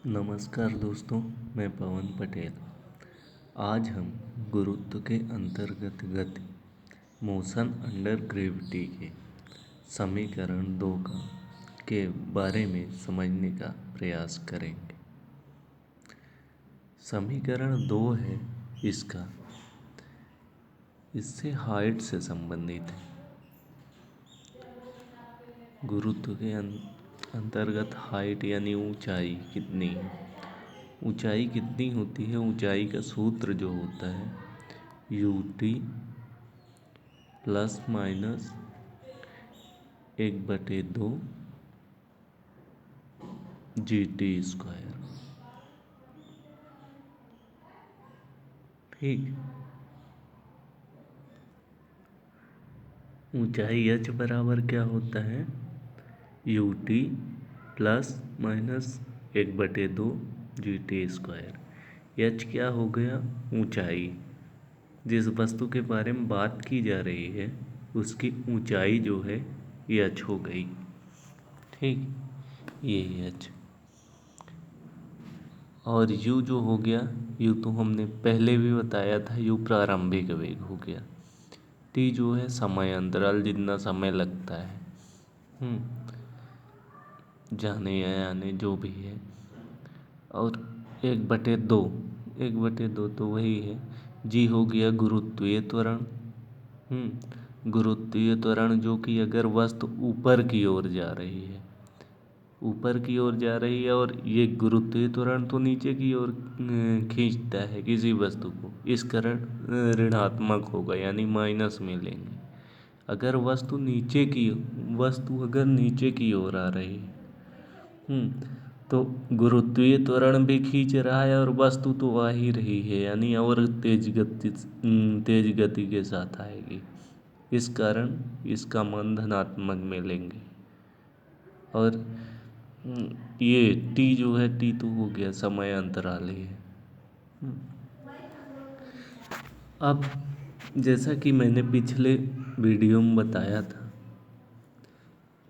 नमस्कार दोस्तों, मैं पवन पटेल। आज हम गुरुत्व के अंतर्गत गति मोशन अंडर ग्रेविटी के समीकरण 2 के बारे में समझने का प्रयास करेंगे। समीकरण 2 है इससे हाइट से संबंधित है। गुरुत्व के अंतर्गत हाइट यानी ऊंचाई कितनी है। ऊंचाई कितनी होती है, ऊंचाई का सूत्र जो होता है ut प्लस माइनस 1/2 GT²। ठीक, ऊंचाई h बराबर क्या होता है ut plus minus 1/2 GT²। h क्या हो गया, ऊंचाई। जिस वस्तु के बारे में बात की जा रही है उसकी ऊंचाई जो है h हो गई। ठीक, ये h और u जो हो गया, u तो हमने पहले भी बताया था, u प्रारंभिक वेग हो गया। t जो है समय अंतराल, जितना समय लगता है जाने या आने जो भी है। और 1/2 तो वही है। g हो गया गुरुत्वीय त्वरण। गुरुत्वीय त्वरण जो कि अगर वस्तु ऊपर की ओर जा रही है और ये गुरुत्वीय त्वरण तो नीचे की ओर खींचता है किसी वस्तु को, इस कारण ऋणात्मक होगा यानी माइनस में लेंगे। अगर वस्तु अगर नीचे की ओर आ रही है तो गुरुत्वीय त्वरण भी खींच रहा है और वस्तु तो आ ही रही है यानी और तेज गति के साथ आएगी। इस कारण इसका मान धनात्मक में लेंगे। और ये t जो है, t तो हो गया समय अंतराल ही है। अब जैसा कि मैंने पिछले वीडियो में बताया था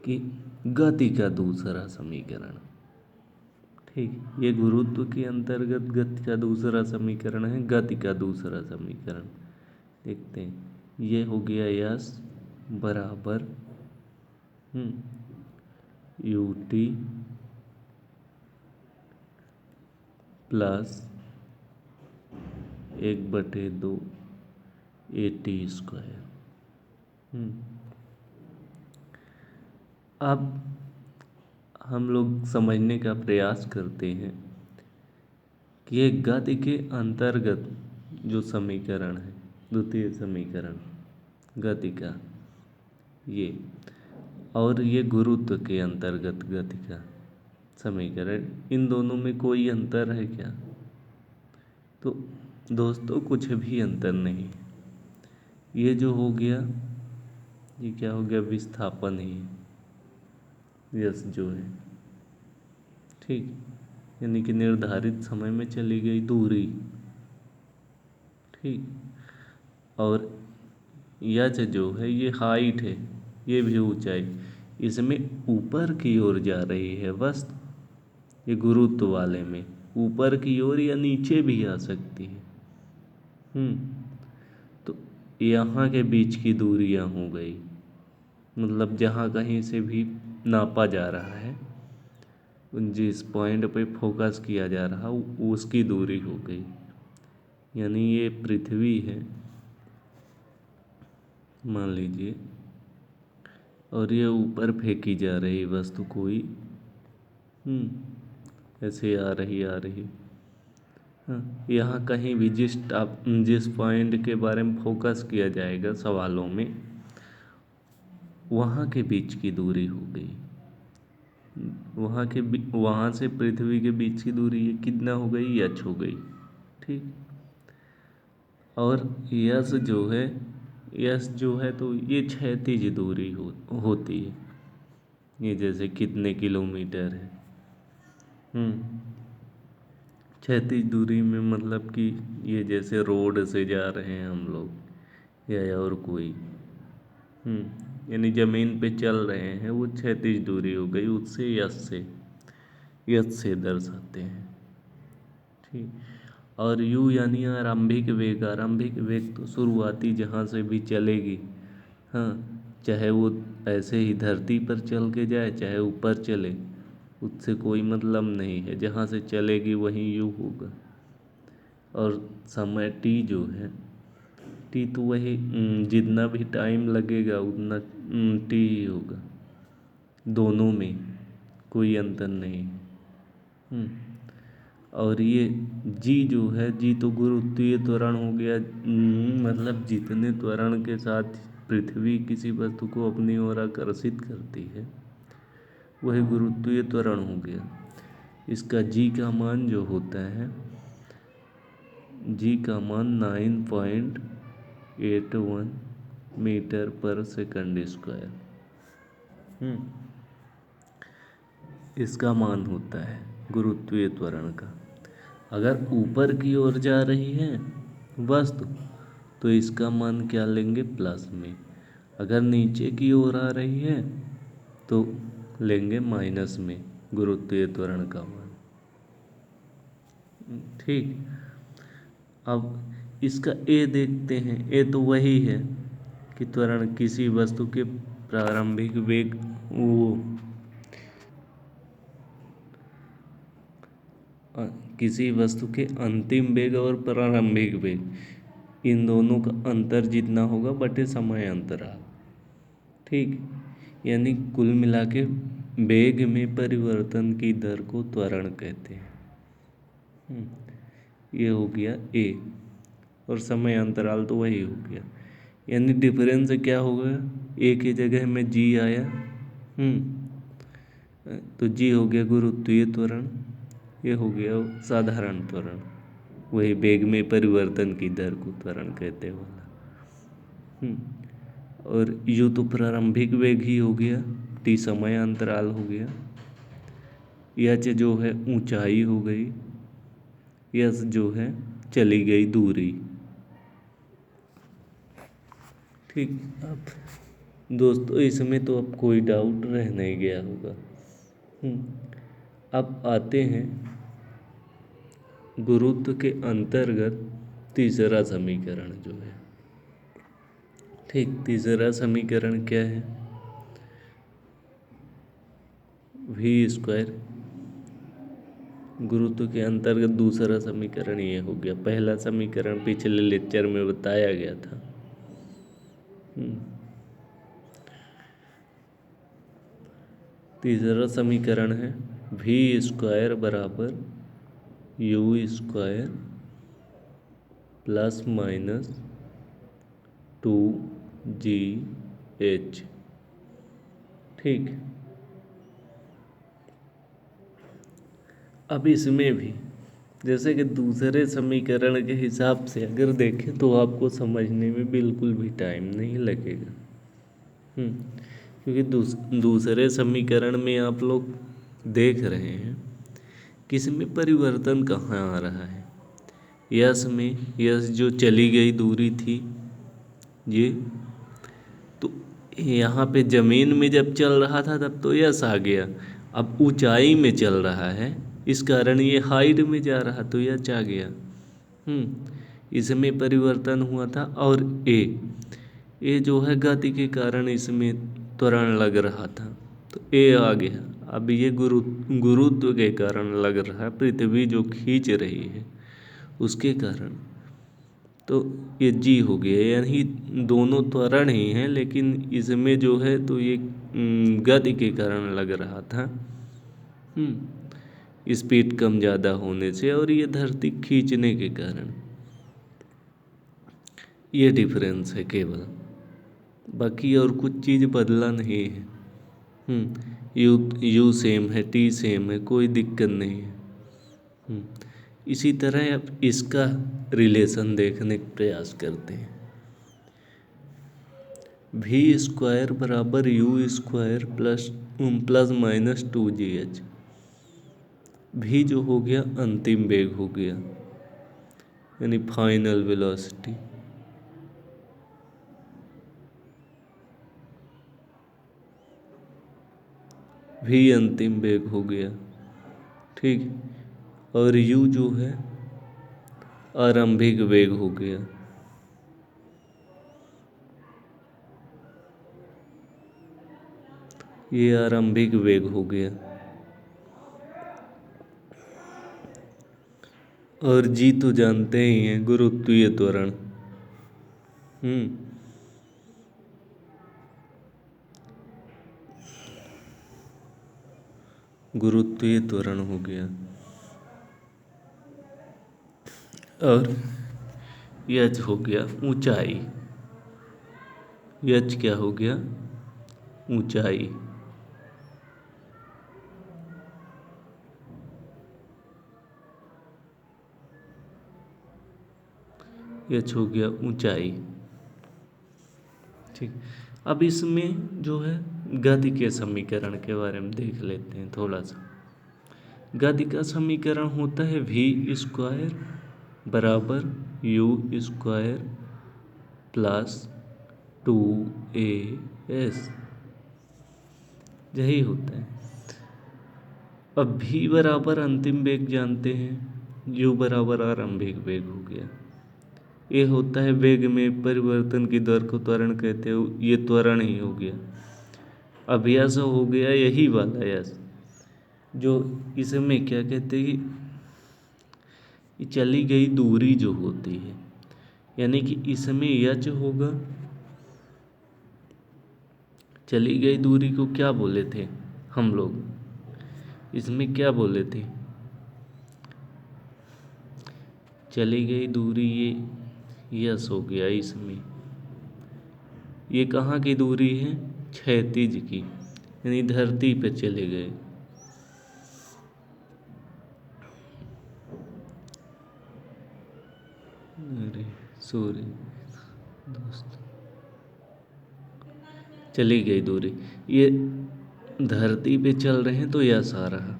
कि गति का दूसरा समीकरण, ठीक, ये गुरुत्व के अंतर्गत गति का दूसरा समीकरण है। गति का दूसरा समीकरण देखते हैं, ये हो गया यस बराबर ut प्लस 1/2 AT²। अब हम लोग समझने का प्रयास करते हैं कि ये गति के अंतर्गत जो समीकरण है, द्वितीय समीकरण गति का, ये और ये गुरुत्व के अंतर्गत गति का समीकरण, इन दोनों में कोई अंतर है क्या? तो दोस्तों कुछ भी अंतर नहीं। ये जो हो गया, ये क्या हो गया, विस्थापन ही है यस जो है, ठीक, यानी कि निर्धारित समय में चली गई दूरी, ठीक। और यच जो है ये हाइट है, ये भी ऊंचाई, इसमें ऊपर की ओर जा रही है वस्तु। ये गुरुत्व वाले में ऊपर की ओर या नीचे भी आ सकती है। तो यहाँ के बीच की दूरियां हो गई, मतलब जहाँ कहीं से भी नापा जा रहा है, जिस पॉइंट पे फोकस किया जा रहा उसकी दूरी हो गई। यानी ये पृथ्वी है मान लीजिए, और ये ऊपर फेंकी जा रही वस्तु कोई ऐसे आ रही यहाँ कहीं भी जिस पॉइंट के बारे में फोकस किया जाएगा सवालों में, वहाँ के बीच की दूरी हो गई। वहाँ से पृथ्वी के बीच की दूरी ये कितना हो गई, यच हो गई, ठीक। और यस जो है तो ये क्षैतिज दूरी होती है। ये जैसे कितने किलोमीटर है, क्षैतिज दूरी में मतलब कि ये जैसे रोड से जा रहे हैं हम लोग या और कोई यानी जमीन पे चल रहे हैं, वो क्षैतिज दूरी हो गई उससे यस से। एच से दर्शाते हैं। ठीक। और यू यानी आरंभिक वेग। आरंभिक वेग तो शुरुआती जहाँ से भी चलेगी, हाँ, चाहे वो ऐसे ही धरती पर चल के जाए चाहे ऊपर चले, उससे कोई मतलब नहीं है, जहाँ से चलेगी वहीं यू होगा। और समय टी जो है, टी तो वही जितना भी टाइम लगेगा उतना टी ही होगा, दोनों में कोई अंतर नहीं। हम्म, और ये जी जो है, जी तो गुरुत्वीय त्वरण हो गया। मतलब जितने त्वरण के साथ पृथ्वी किसी वस्तु को अपनी ओर आकर्षित करती है वही गुरुत्वीय त्वरण हो गया। इसका जी का मान जो होता है, जी का मान 9.81 मीटर पर सेकंड स्क्वायर इसका मान होता है गुरुत्वीय त्वरण का। अगर ऊपर की ओर जा रही है वस्तु तो इसका मान क्या लेंगे, प्लस में। अगर नीचे की ओर आ रही है तो लेंगे माइनस में गुरुत्वीय त्वरण का मान। ठीक। अब इसका ए देखते हैं। ए तो वही है कि त्वरण किसी वस्तु के प्रारंभिक वेग वो किसी वस्तु के अंतिम वेग और प्रारंभिक वेग इन दोनों का अंतर जितना होगा बटे समय अंतराल। ठीक। यानी कुल मिला के वेग में परिवर्तन की दर को त्वरण कहते हैं। ये हो गया ए, और समय अंतराल तो वही हो गया। यानी डिफरेंस क्या होगा, ए की जगह में जी आया, तो जी हो गया गुरुत्वीय त्वरण, ये हो गया साधारण त्वरण, वही वेग में परिवर्तन की दर को त्वरण कहते वाला। और यू तो प्रारंभिक वेग ही हो गया, टी समय अंतराल हो गया, एच जो है ऊंचाई हो गई, एस जो है चली गई दूरी। ठीक। अब दोस्तों इसमें तो अब कोई डाउट रह नहीं गया होगा। अब आते हैं गुरुत्व के अंतर्गत तीसरा समीकरण जो है। ठीक। तीसरा समीकरण क्या है, वी स्क्वायर। गुरुत्व के अंतर्गत दूसरा समीकरण ये हो गया। पहला समीकरण पिछले लेक्चर में बताया गया था। तीसरा समीकरण है वी स्क्वायर बराबर you square plus minus 2GH। ठीक। अब इसमें भी जैसे कि दूसरे समीकरण के हिसाब से अगर देखें तो आपको समझने में बिल्कुल भी टाइम नहीं लगेगा। क्योंकि दूसरे समीकरण में आप लोग देख रहे हैं कि इसमें परिवर्तन कहाँ आ रहा है। यस में, यस जो चली गई दूरी थी ये, तो यहाँ पे ज़मीन में जब चल रहा था तब तो यस आ गया। अब ऊंचाई में चल रहा है इस कारण ये हाइट में जा रहा तो यच आ गया। इसमें परिवर्तन हुआ था। और ए जो है गति के कारण इसमें त्वरण लग रहा था तो ए आ गया। अब ये गुरुत्व के कारण लग रहा है, पृथ्वी जो खींच रही है उसके कारण, तो ये जी हो गया। यानी दोनों त्वरण ही हैं, लेकिन इसमें जो है तो ये गति के कारण लग रहा था, स्पीड कम ज़्यादा होने से, और ये धरती खींचने के कारण। ये डिफरेंस है केवल, बाकी और कुछ चीज़ बदला नहीं है। यू सेम है, टी सेम है, कोई दिक्कत नहीं है। इसी तरह अब इसका रिलेशन देखने का प्रयास करते हैं। वी स्क्वायर बराबर you square plus minus 2GH। भी जो हो गया अंतिम वेग हो गया, यानी फाइनल वेलोसिटी। भी अंतिम वेग हो गया। ठीक। और u जो है आरंभिक वेग हो गया। ये आरंभिक वेग हो गया। और जी तो जानते ही हैं, गुरुत्वीय त्वरण। गुरुत्वीय त्वरण हो गया। और यच हो गया ऊंचाई। यच क्या हो गया? ऊंचाई। यच हो गया ऊंचाई। ठीक। अब इसमें जो है गति के समीकरण के बारे में देख लेते हैं थोड़ा सा। गति का समीकरण होता है v² बराबर u² प्लस 2as। यही होता है। अब v बराबर अंतिम वेग जानते हैं, u बराबर आरंभिक वेग हो गया। ये होता है वेग में परिवर्तन की दर को त्वरण कहते हो, ये त्वरण ही हो गया। अब यश हो गया यही वाला यश, जो इसमें क्या कहते हैं कि चली गई दूरी जो होती है, यानी कि इसमें यच होगा। चली गई दूरी को क्या बोले थे हम लोग? इसमें क्या बोले थे? चली गई दूरी ये यस हो गया। इसमें ये कहाँ की दूरी है? क्षैतिज की, यानी धरती पे चले गए। अरे सॉरी दोस्त, चली गई दूरी, ये धरती पे चल रहे हैं तो यस आ रहा।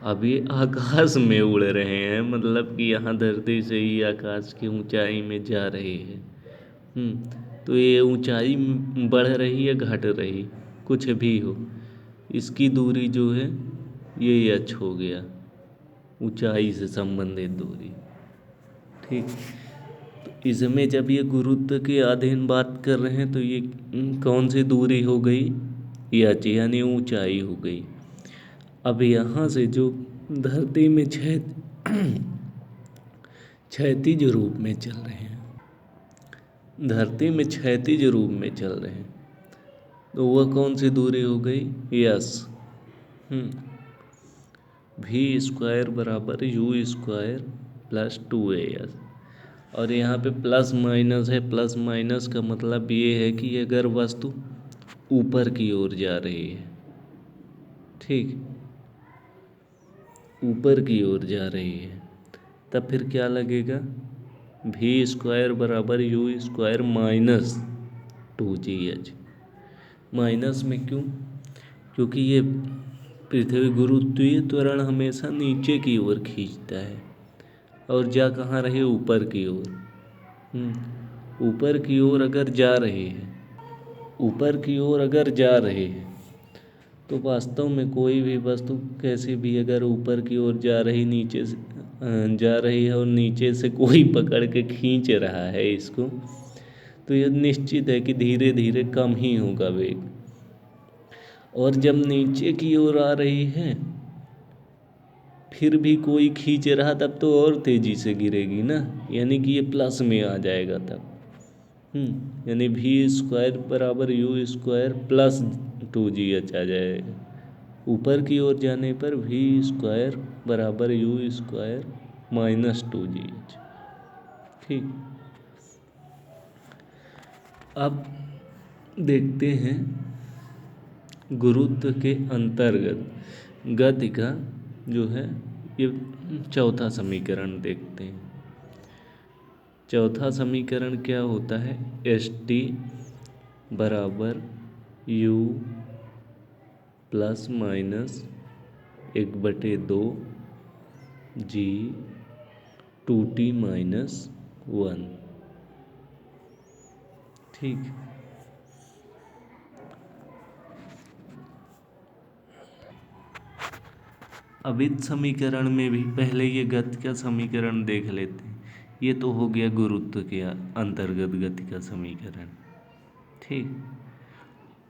अब ये आकाश में उड़ रहे हैं, मतलब कि यहाँ धरती से ही आकाश की ऊंचाई में जा रहे हैं। तो ये ऊंचाई बढ़ रही है घट रही, कुछ भी हो, इसकी दूरी जो है ये यच हो गया, ऊंचाई से संबंधित दूरी। ठीक। तो इसमें जब ये गुरुत्व के अधीन बात कर रहे हैं तो ये कौन सी दूरी हो गई? यच, यानी ऊंचाई हो गई। अब यहाँ से जो धरती में क्षैतिज रूप में चल रहे हैं, धरती में क्षैतिज रूप में चल रहे हैं, तो वह कौन सी दूरी हो गई? यस। v² बराबर u² प्लस 2as। और यहाँ पे प्लस माइनस है। प्लस माइनस का मतलब ये है कि अगर वस्तु ऊपर की ओर जा रही है, ठीक, ऊपर की ओर जा रही है, तब फिर क्या लगेगा? v² बराबर u² माइनस 2gh। माइनस में क्यों? क्योंकि ये पृथ्वी गुरुत्वीय त्वरण हमेशा नीचे की ओर खींचता है, और जा कहाँ रहे? ऊपर की ओर। ऊपर की ओर अगर जा रहे हैं, ऊपर की ओर अगर जा रहे हैं, तो वास्तव में कोई भी वस्तु कैसे भी अगर ऊपर की ओर जा रही, नीचे से जा रही है और नीचे से कोई पकड़ के खींच रहा है इसको, तो यह निश्चित है कि धीरे धीरे कम ही होगा वेग। और जब नीचे की ओर आ रही है फिर भी कोई खींच रहा, तब तो और तेजी से गिरेगी ना, यानी कि ये प्लस में आ जाएगा तब। यानी v² बराबर u² प्लस 2gh आ जाएगा। ऊपर की ओर जाने पर v² बराबर u² माइनस 2gh। ठीक। अब देखते हैं गुरुत्व के अंतर्गत गति का जो है ये चौथा समीकरण देखते हैं। चौथा समीकरण क्या होता है? st बराबर u plus minus 1/2 g 2t minus 1। ठीक। अब इस समीकरण में भी पहले ये गति का समीकरण देख लेते हैं। ये तो हो गया गुरुत्व के अंतर्गत गति का समीकरण। ठीक,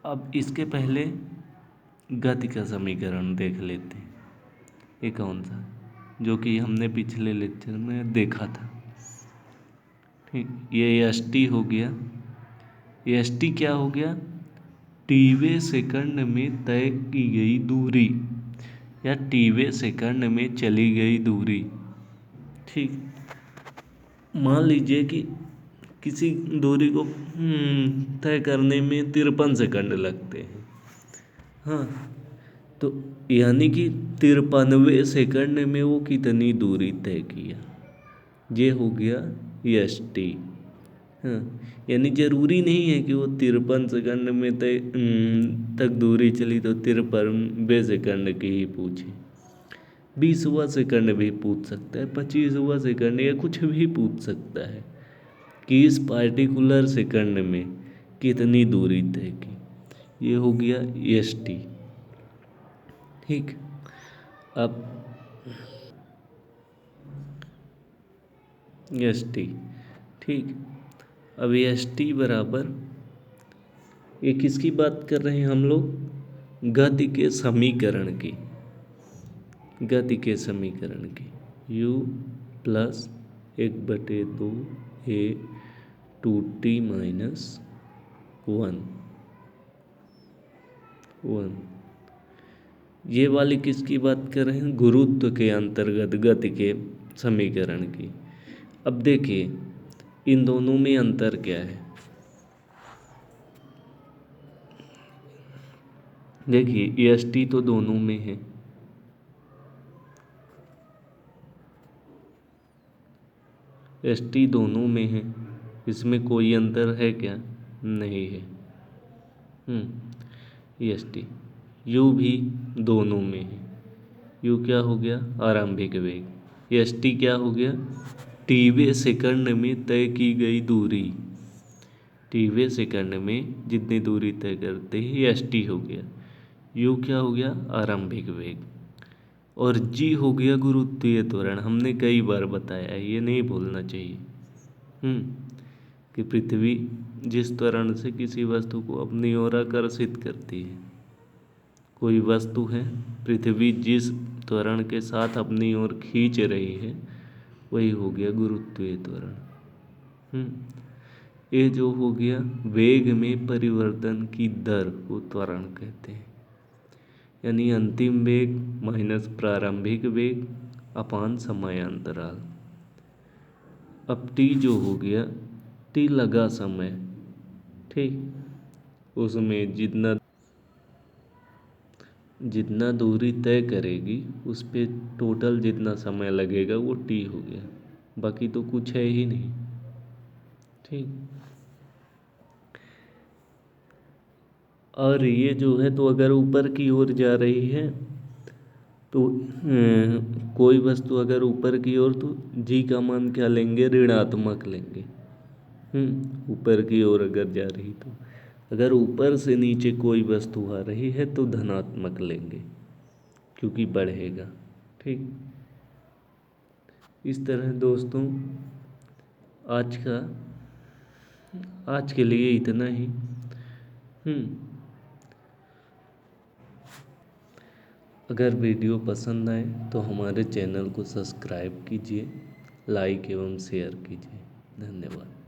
अब इसके पहले गति का समीकरण देख लेते हैं। ये कौन सा, जो कि हमने पिछले लेक्चर में देखा था। ठीक, ये एस टी हो गया। एस टी क्या हो गया, टीवे सेकंड में तय की गई दूरी या टीवे सेकंड में चली गई दूरी। ठीक, मान लीजिए कि किसी दूरी को तय करने में 53 सेकंड लगते हैं। हाँ, तो यानी कि 53वें सेकंड में वो कितनी दूरी तय किया, ये हो गया एस टी। हाँ, यानी ज़रूरी नहीं है कि वो 53 सेकंड में तय तक दूरी चली तो 53वें सेकंड की ही पूछे। 20वां सेकंड भी पूछ सकता है, 25वां सेकंड या कुछ भी पूछ सकता है कि इस पार्टिकुलर सेकंड में कितनी दूरी तय की। ये हो गया एस टी। ठीक, अब एस टी। ठीक, अब एस टी बराबर, ये किसकी बात कर रहे हैं हम लोग, गति के समीकरण की। गति के समीकरण की u plus 1/2 a 2t minus 1 ये वाली किसकी बात कर रहे हैं, गुरुत्व के अंतर्गत गति के समीकरण की। अब देखिए इन दोनों में अंतर क्या है। देखिए एस टी तो दोनों में है, एस टी दोनों में है, इसमें कोई अंतर है क्या, नहीं है। एस टी, यू भी दोनों में है। यू क्या हो गया, आरंभिक वेग। एस टी क्या हो गया, टीवे सेकंड में तय की गई दूरी। टीवे सेकंड में जितनी दूरी तय करते ही एस टी हो गया। यू क्या हो गया, आरंभिक वेग। और जी हो गया गुरुत्वीय त्वरण। हमने कई बार बताया, ये नहीं भूलना चाहिए कि पृथ्वी जिस त्वरण से किसी वस्तु को अपनी ओर आकर्षित करती है, कोई वस्तु है, पृथ्वी जिस त्वरण के साथ अपनी ओर खींच रही है, वही हो गया गुरुत्वीय त्वरण। ये जो हो गया वेग में परिवर्तन की दर को त्वरण कहते हैं, यानी अंतिम वेग माइनस प्रारंभिक वेग अपान समयांतराल। अब टी जो हो गया, टी लगा समय। ठीक, उसमें जितना दूरी तय करेगी उस पे टोटल जितना समय लगेगा वो टी हो गया, बाकी तो कुछ है ही नहीं। ठीक, और ये जो है तो अगर ऊपर की ओर जा रही है तो कोई वस्तु अगर ऊपर की ओर, तो जी का मान क्या लेंगे, ऋणात्मक लेंगे। ऊपर की ओर अगर जा रही तो, अगर ऊपर से नीचे कोई वस्तु आ रही है तो धनात्मक लेंगे क्योंकि बढ़ेगा। ठीक, इस तरह दोस्तों आज के लिए इतना ही। अगर वीडियो पसंद आए तो हमारे चैनल को सब्सक्राइब कीजिए, लाइक एवं शेयर कीजिए। धन्यवाद।